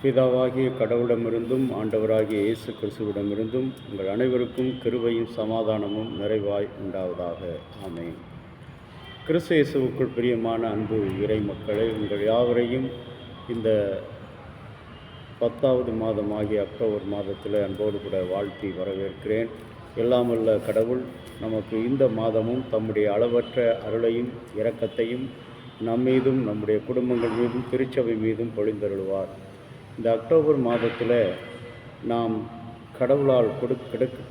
பிதாவாகிய கடவுளிடமிருந்தும் ஆண்டவராகிய இயேசு கிறிஸ்துவிடமிருந்தும் உங்கள் அனைவருக்கும் கிருபையும் சமாதானமும் நிறைவாய் உண்டாவதாக. ஆமென். கிறிஸ்து இயேசுவுக்குள் பிரியமான அன்பு இறை மக்களே, உங்கள் யாவரையும் இந்த 10வது மாதமாகிய அக்டோபர் மாதத்தில் அன்போடு கூட வாழ்த்தி வரவேற்கிறேன். எல்லாமல்ல கடவுள் நமக்கு இந்த மாதமும் தம்முடைய அளவற்ற அருளையும் இரக்கத்தையும் நம்மீதும் நம்முடைய குடும்பங்கள் மீதும் திருச்சபை மீதும் பொழிந்தருளுவார். இந்த அக்டோபர் மாதத்தில் நாம் கடவுளால்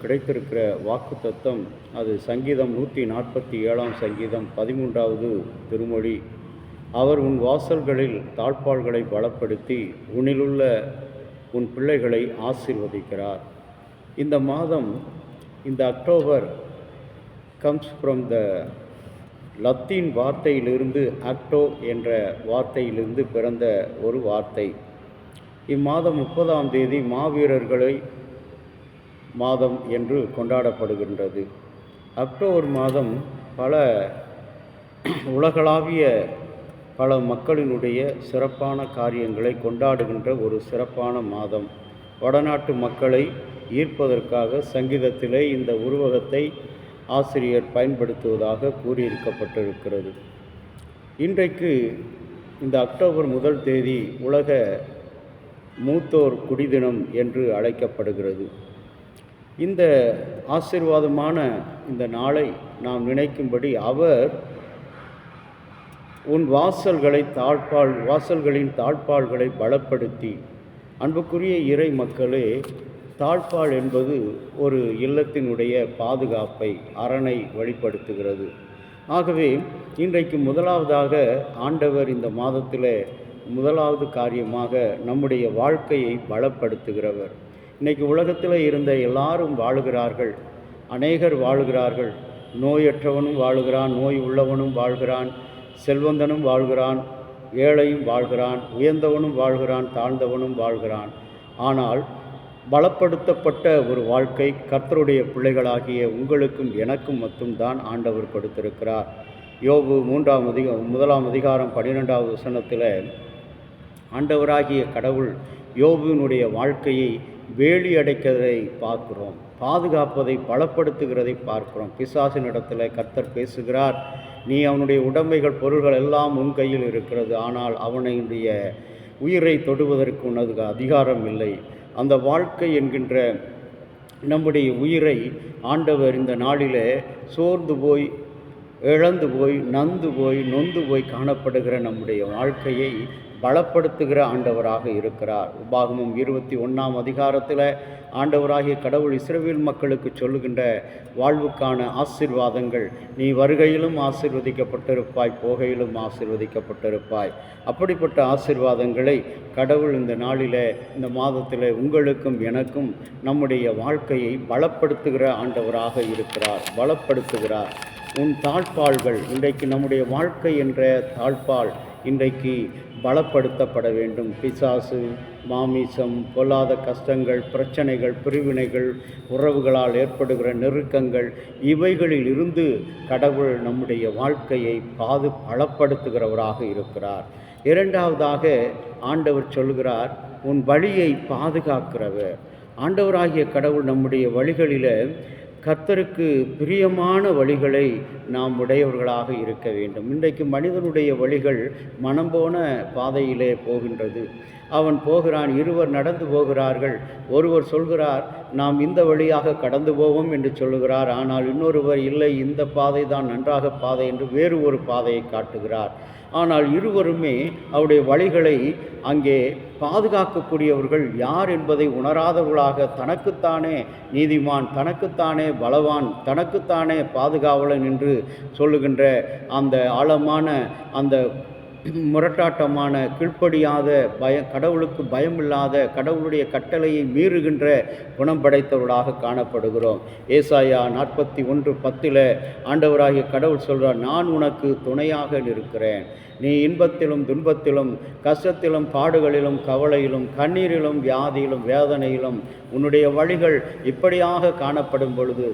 கிடைத்திருக்கிற வாக்கு தத்தம், அது சங்கீதம் 147 சங்கீதம் 13வது திருமொழி. அவர் உன் வாசல்களில் தாழ்ப்பாள்களை பலப்படுத்தி உன்னிலுள்ள உன் பிள்ளைகளை ஆசீர்வதிக்கிறார். இந்த மாதம், இந்த October comes from the Latin வார்த்தையிலிருந்து ஆக்டோ என்ற வார்த்தையிலிருந்து பிறந்த ஒரு வார்த்தை. இம்மாதம் 30ஆம் தேதி மாவீரர்களை மாதம் என்று கொண்டாடப்படுகின்றது. அக்டோபர் மாதம் பல உலகளாவிய பல மக்களினுடைய சிறப்பான காரியங்களை கொண்டாடுகின்ற ஒரு சிறப்பான மாதம். வடநாட்டு மக்களை ஈர்ப்பதற்காக சங்கீதத்திலே இந்த உருவகத்தை ஆசிரியர் பயன்படுத்துவதாக கூறியிருக்கப்பட்டிருக்கிறது. இன்றைக்கு இந்த அக்டோபர் 1 தேதி உலக மூத்தோர் குடிதினம் என்று அழைக்கப்படுகிறது. இந்த ஆசீர்வாதமான இந்த நாளை நாம் நினைக்கும்படி, அவர் உன் வாசல்களின் தாழ்ப்பாள்களை பலப்படுத்தி. அன்புக்குரிய இறை மக்களே, தாழ்ப்பாள் என்பது ஒரு இல்லத்தினுடைய பாதுகாப்பை, அரணை வெளிப்படுத்துகிறது. ஆகவே இன்றைக்கு முதலாவதாக ஆண்டவர் இந்த மாதத்தில் முதலாவது காரியமாக நம்முடைய வாழ்க்கையை பலப்படுத்துகிறவர். இன்றைக்கி உலகத்தில் இருந்த எல்லாரும் வாழுகிறார்கள், அநேகர் வாழுகிறார்கள். நோயற்றவனும் வாழுகிறான், நோய் உள்ளவனும் வாழ்கிறான், செல்வந்தனும் வாழ்கிறான், ஏழையும் வாழ்கிறான், உயர்ந்தவனும் வாழ்கிறான், தாழ்ந்தவனும் வாழ்கிறான். ஆனால் பலப்படுத்தப்பட்ட ஒரு வாழ்க்கை கர்த்தருடைய பிள்ளைகளாகிய உங்களுக்கும் எனக்கும் மட்டும்தான் ஆண்டவர் கொடுத்திருக்கிறார். யோபு 1ஆம் அதிகாரம் 12வது வசனத்தில் ஆண்டவராகிய கடவுள் யோபுவினுடைய வாழ்க்கையை வேலி அடைக்கிறதை பார்க்கிறோம், பாதுகாப்பதை பலப்படுத்துகிறதை பார்க்கிறோம். பிசாசினிடத்தில் கர்த்தர் பேசுகிறார், நீ அவனுடைய உடைமைகள் பொருள்கள் எல்லாம் உன் கையில் இருக்கிறது, ஆனால் அவனுடைய உயிரை தொடுவதற்கு உனது அதிகாரம் இல்லை. அந்த வாழ்க்கை என்கின்ற நம்முடைய உயிரை ஆண்டவர் இந்த நாளிலே சோர்ந்து போய், இழந்து போய், நொந்து போய் காணப்படுகிற நம்முடைய வாழ்க்கையை பலப்படுத்துகிற ஆண்டவராக இருக்கிறார். உபாகமம் 21ஆம் அதிகாரத்தில் ஆண்டவராகிய கடவுள் இஸ்ரவேல் மக்களுக்கு சொல்லுகின்ற வாழ்வுக்கான ஆசீர்வாதங்கள், நீ வருகையிலும் ஆசீர்வதிக்கப்பட்டிருப்பாய், போகையிலும் ஆசீர்வதிக்கப்பட்டிருப்பாய். அப்படிப்பட்ட ஆசீர்வாதங்களை கடவுள் இந்த நாளில், இந்த மாதத்தில் உங்களுக்கும் எனக்கும் நம்முடைய வாழ்க்கையை பலப்படுத்துகிற ஆண்டவராக இருக்கிறார், பலப்படுத்துகிறார். உன் தாழ்ப்பாள்கள், இன்றைக்கு நம்முடைய வாழ்க்கை என்ற தாழ்ப்பாள் இன்றைக்கு பலப்படுத்தப்பட வேண்டும். பிசாசு, மாமிசம், பொல்லாத கஷ்டங்கள், பிரச்சனைகள், பிரிவினைகள், உறவுகளால் ஏற்படுகிற நெருக்கங்கள், இவைகளில் இருந்து கடவுள் நம்முடைய வாழ்க்கையை பலப்படுத்துகிறவராக இருக்கிறார். இரண்டாவதாக ஆண்டவர் சொல்கிறார், உன் வழியை பாதுகாக்கிறவர். ஆண்டவராகிய கடவுள் நம்முடைய வழிகளில் கர்த்தருக்கு பிரியமான வழிகளை நாம் உடையவர்களாக இருக்க வேண்டும். இன்றைக்கு மனிதனுடைய வழிகள் மனம் போன பாதையிலே போகின்றது. அவன் போகிறான், இருவர் நடந்து போகிறார்கள். ஒருவர் சொல்கிறார், நாம் இந்த வழியாக கடந்து போவோம் என்று சொல்லுகிறார். ஆனால் இன்னொருவர், இல்லை, இந்த பாதை தான் நன்றாக பாதை என்று வேறு ஒரு பாதையை காட்டுகிறார். ஆனால் இருவருமே அவருடைய வழிகளை அங்கே பாதுகாக்கக்கூடியவர்கள் யார் என்பதை உணராதவர்களாக, தனக்குத்தானே நீதிமான், தனக்குத்தானே பலவான், தனக்குத்தானே பாதுகாவலன் என்று சொல்லுகின்ற அந்த ஆழமான, அந்த முரட்டாட்டமான, கீழ்ப்படியாத, கடவுளுக்கு பயமில்லாத, கடவுளுடைய கட்டளையை மீறுகின்ற குணம் படைத்தவர்களாக காணப்படுகிறோம். ஏசாயா 41:10 ஆண்டவராகிய கடவுள் சொல்கிறார், நான் உனக்கு துணையாக இருக்கிறேன். நீ இன்பத்திலும் துன்பத்திலும், கஷ்டத்திலும் பாடுகளிலும், கவலையிலும், கண்ணீரிலும், வியாதியிலும், வேதனையிலும் உன்னுடைய வழிகள் இப்படியாக காணப்படும் பொழுது,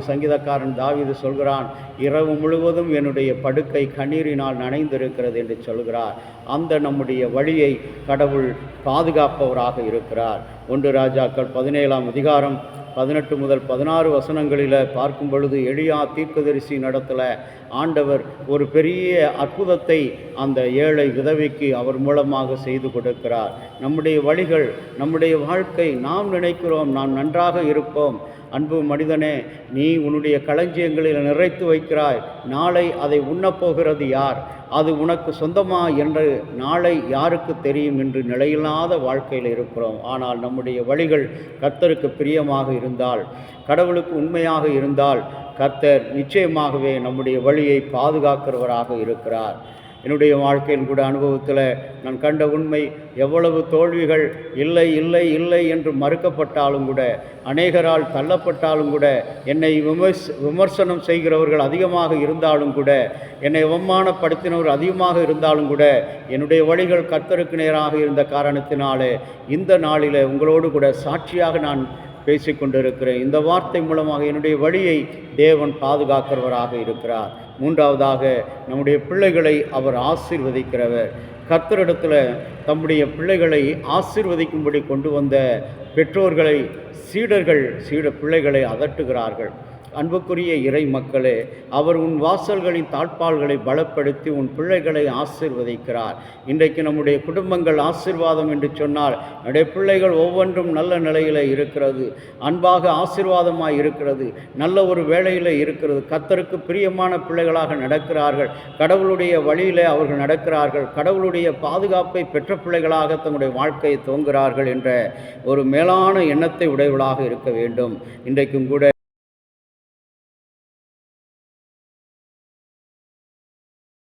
சங்கீதக்காரன் தாவீது சொல்கிறான், இரவு முழுவதும் என்னுடைய படுக்கை கண்ணீரினால் நனைந்திருக்கிறது என்று சொல்கிறார். அந்த நம்முடைய வழியை கடவுள் பாதுகாப்பவராக இருக்கிறார். 1 ராஜாக்கள் 17ஆம் அதிகாரம் 18 முதல் 16 வசனங்களில் பார்க்கும் பொழுது எலியா தீர்க்கதரிசி நடத்தல ஆண்டவர் ஒரு பெரிய அற்புதத்தை அந்த ஏழை விதவைக்கு அவர் மூலமாக செய்து கொடுக்கிறார். நம்முடைய வழிகள், நம்முடைய வாழ்க்கை, நாம் நினைக்கிறோம் நாம் நன்றாக இருப்போம். அன்பு மனிதனே, நீ உன்னுடைய களஞ்சியங்களில் நிறைத்து வைக்கிறாய், நாளை அதை உண்ணப்போகிறது யார், அது உனக்கு சொந்தமா என்று நாளை யாருக்கு தெரியும் என்று நிலையில்லாத வாழ்க்கையில் இருக்கிறோம். ஆனால் நம்முடைய வழிகள் கர்த்தருக்கு பிரியமாக இருந்தால், கடவுளுக்கு உண்மையாக இருந்தால், கர்த்தர் நிச்சயமாகவே நம்முடைய வழியை பாதுகாக்கிறவராக இருக்கிறார். என்னுடைய வாழ்க்கையின் கூட அனுபவத்தில் நான் கண்ட உண்மை, எவ்வளவு தோல்விகள் இல்லை இல்லை இல்லை என்று மறுக்கப்பட்டாலும் கூட, அநேகரால் தள்ளப்பட்டாலும் கூட, என்னை விமர்சனம் செய்கிறவர்கள் அதிகமாக இருந்தாலும் கூட, என்னை அவமானப்படுத்தினவர்கள் அதிகமாக இருந்தாலும் கூட, என்னுடைய வழிகள் கர்த்தருக்கு நேராக இருந்த காரணத்தினாலே இந்த நாளில் உங்களோடு கூட சாட்சியாக நான் பேசிக்கொண்டிருக்கிறேன். இந்த வார்த்தை மூலமாக என்னுடைய வழியை தேவன் பாதுகாக்கிறவராக இருக்கிறார். 3ஆவதாக, நம்முடைய பிள்ளைகளை அவர் ஆசீர்வதிக்கிறவர். கர்த்தரிடத்தில் தம்முடைய பிள்ளைகளை ஆசீர்வதிக்கும்படி கொண்டு வந்த பெற்றோர்களை பிள்ளைகளை அதட்டுகிறார்கள். அன்புக்குரிய இறை மக்களே, அவர் உன் வாசல்களின் தாழ்பால்களை பலப்படுத்தி உன் பிள்ளைகளை ஆசீர்வதிக்கிறார். இன்றைக்கு நம்முடைய குடும்பங்கள் ஆசீர்வாதம் என்று சொன்னால், நம்முடைய பிள்ளைகள் ஒவ்வொன்றும் நல்ல நிலையில் இருக்கிறது, அன்பாக ஆசீர்வாதமாக இருக்கிறது, நல்ல ஒரு வேலையில் இருக்கிறது, கர்த்தருக்கு பிரியமான பிள்ளைகளாக நடக்கிறார்கள், கடவுளுடைய வழியில் அவர்கள் நடக்கிறார்கள், கடவுளுடைய பாதுகாப்பை பெற்ற பிள்ளைகளாக தங்களுடைய வாழ்க்கையை துவங்குகிறார்கள் என்ற ஒரு மேலான எண்ணத்தை உடையவர்களாக இருக்க வேண்டும். இன்றைக்கும் கூட